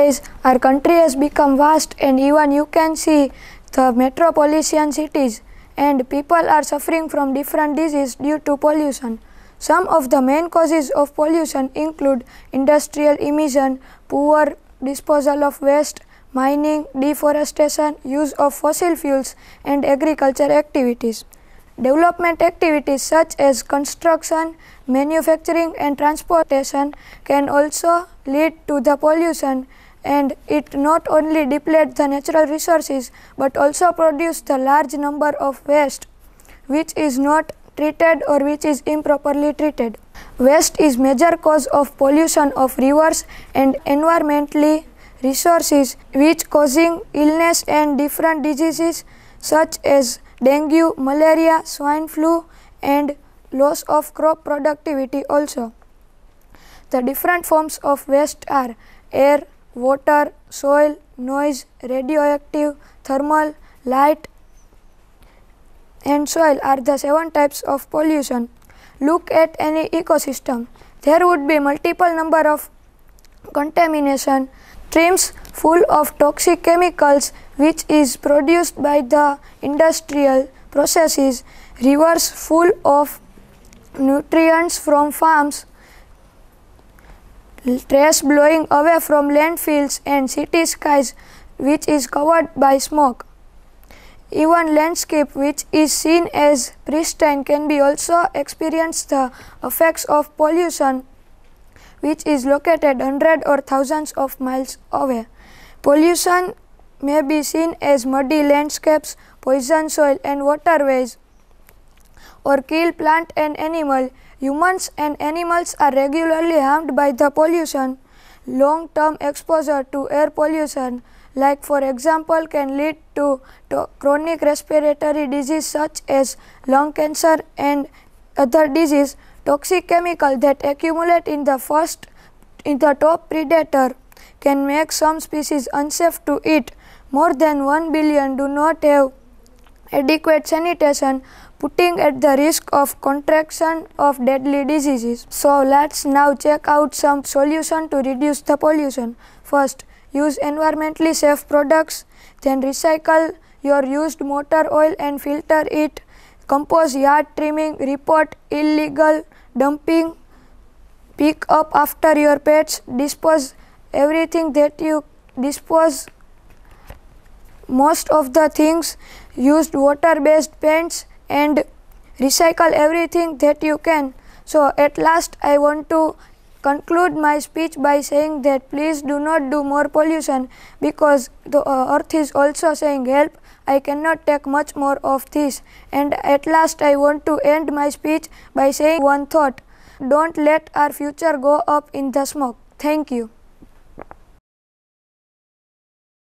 Nowadays, our country has become vast, and even you can see the metropolitan cities, and people are suffering from different diseases due to pollution. Some of the main causes of pollution include industrial emission, poor disposal of waste, mining, deforestation, use of fossil fuels, and agriculture activities. Development activities such as construction, manufacturing, and transportation can also lead to the pollution, and it not only depletes the natural resources but also produces the large number of waste which is not treated or which is improperly treated. Waste is major cause of pollution of rivers and environmentally resources, which causing illness and different diseases such as dengue, malaria, swine flu, and loss of crop productivity also. The different forms of waste are air, water, soil, noise, radioactive, thermal, light, and soil are the 7 types of pollution. Look at any ecosystem. There would be multiple number of contamination, streams full of toxic chemicals which is produced by the industrial processes, rivers full of nutrients from farms, trash blowing away from landfills, and city skies which is covered by smoke. Even landscape which is seen as pristine can be also experience the effects of pollution which is located hundreds or thousands of miles away. Pollution may be seen as muddy landscapes, poison soil and waterways, or kill plant and animal. Humans and animals are regularly harmed by the pollution. Long-term exposure to air pollution, like for example, can lead to chronic respiratory disease such as lung cancer and other disease. Toxic chemicals that accumulate in the top predator can make some species unsafe to eat. More than 1 billion do not have adequate sanitation, putting at the risk of contraction of deadly diseases. So let's now check out some solutions to reduce the pollution. First, use environmentally safe products. Then recycle your used motor oil and filter it. Compose yard trimming. Report illegal dumping. Pick up after your pets. Dispose everything that you dispose. Most of the things used water-based paints, and recycle everything that you can. So at last I want to conclude my speech by saying that please do not do more pollution, because the earth is also saying help, I cannot take much more of this. And at last I want to end my speech by saying one thought: don't let our future go up in the smoke. Thank you.